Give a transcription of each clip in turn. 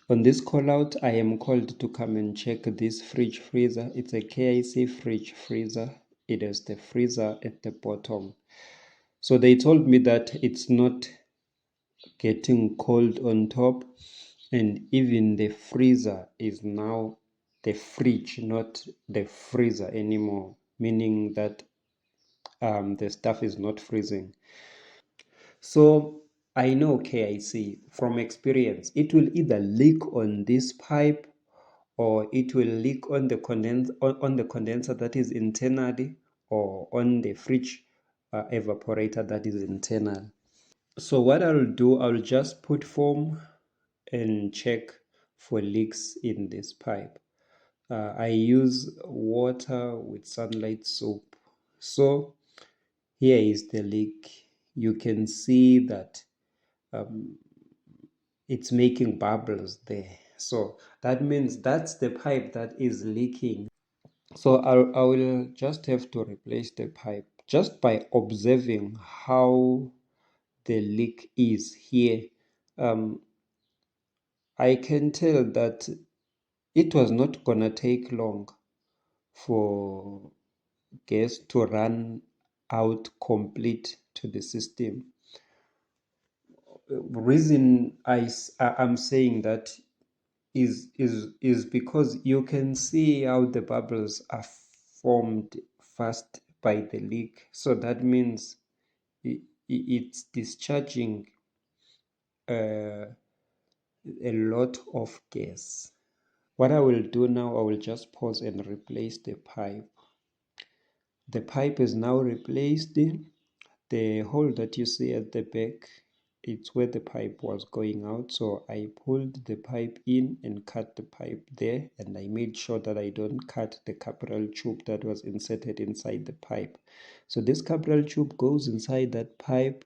On this call out, I am called to come and check this fridge freezer. It's a KIC fridge freezer. It has the freezer at the bottom. So they told me that it's not getting cold on top, and even the freezer is now the fridge, not the freezer anymore, meaning that the stuff is not freezing. So I know KIC from experience, it will either leak on this pipe or it will leak on the condenser that is internally, or on the fridge evaporator that is internal. So what I'll do, I'll just put foam and check for leaks in this pipe. I use water with sunlight soap. So here is the leak. You can see that it's making bubbles there. So that means that's the pipe that is leaking. So I will just have to replace the pipe just by observing how the leak is here. I can tell that it was not gonna take long for gas to run out complete to the system. Reason I'm saying that is because you can see how the bubbles are formed fast by the leak. So that means it's discharging a lot of gas. What I will do now, I will just pause and replace the pipe. The pipe is now replaced. The hole that you see at the back, it's where the pipe was going out. So I pulled the pipe in and cut the pipe there, and I made sure that I don't cut the capillary tube that was inserted inside the pipe. So this capillary tube goes inside that pipe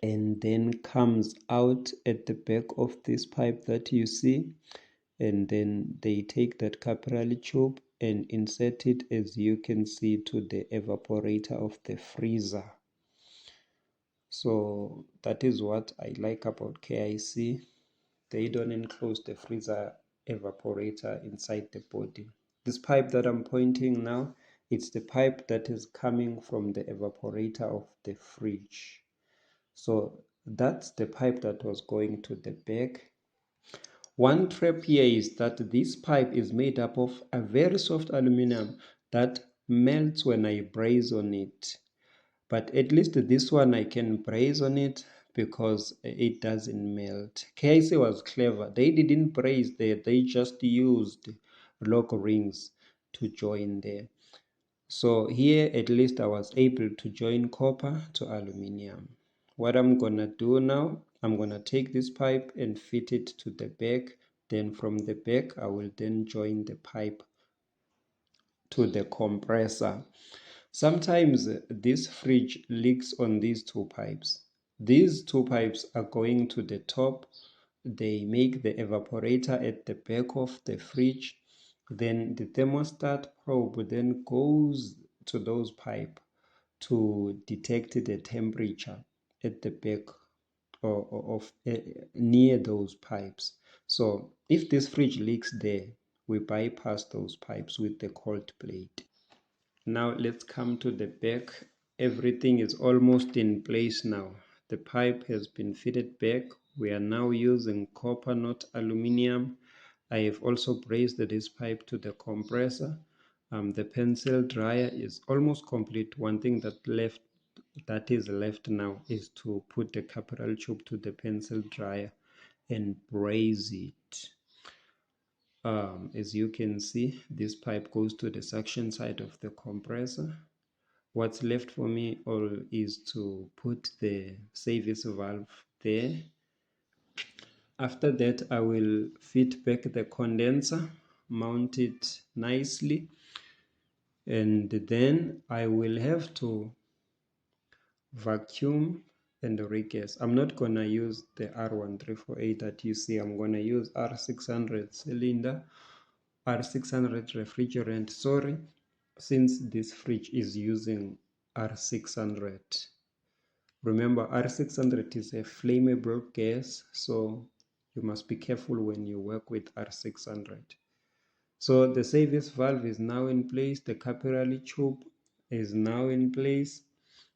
and then comes out at the back of this pipe that you see, and then they take that capillary tube and insert it, as you can see, to the evaporator of the freezer. So that is what I like about KIC. They don't enclose the freezer evaporator inside the body. This pipe that I'm pointing now, it's the pipe that is coming from the evaporator of the fridge. So that's the pipe that was going to the back. One trap here is that this pipe is made up of a very soft aluminum that melts when I braze on it. But at least this one I can braze on it because it doesn't melt. KIC was clever. They didn't braze there. They just used lock rings to join there. So here at least I was able to join copper to aluminum. What I'm gonna do now, I'm gonna take this pipe and fit it to the back. Then from the back, I will then join the pipe to the compressor. Sometimes this fridge leaks on these two pipes. These two pipes are going to the top. They make the evaporator at the back of the fridge. Then the thermostat probe then goes to those pipes to detect the temperature at the back of near those pipes. So if this fridge leaks there, we bypass those pipes with the cold plate. Now let's come to the back. Everything is almost in place now. The pipe has been fitted back. We are now using copper, not aluminum. I have also brazed this pipe to the compressor. The pencil dryer is almost complete. One thing that is left now is to put the capillary tube to the pencil dryer and braze it. As you can see, this pipe goes to the suction side of the compressor. What's left for me all is to put the service valve there. After that, I will fit back the condenser, mount it nicely, and then I will have to vacuum and regas. I'm not gonna use the R1348 that you see. I'm gonna use R600 cylinder, R600 refrigerant, sorry, since this fridge is using R600. Remember, R600 is a flammable gas, so You must be careful when you work with R600. So the service valve is now in place. The capillary tube is now in place.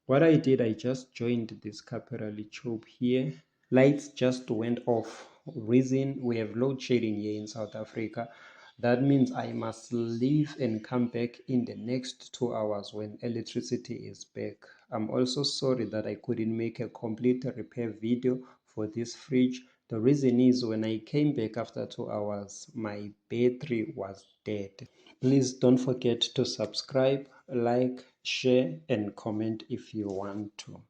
What I did, I just joined this capillary tube here. Lights just went off. Reason, we have load shedding here in South Africa. That means I must leave and come back in the next 2 hours when electricity is back. I'm also sorry that I couldn't make a complete repair video for this fridge. The reason is when I came back after 2 hours, my battery was dead. Please don't forget to subscribe, like, share, and comment if you want to.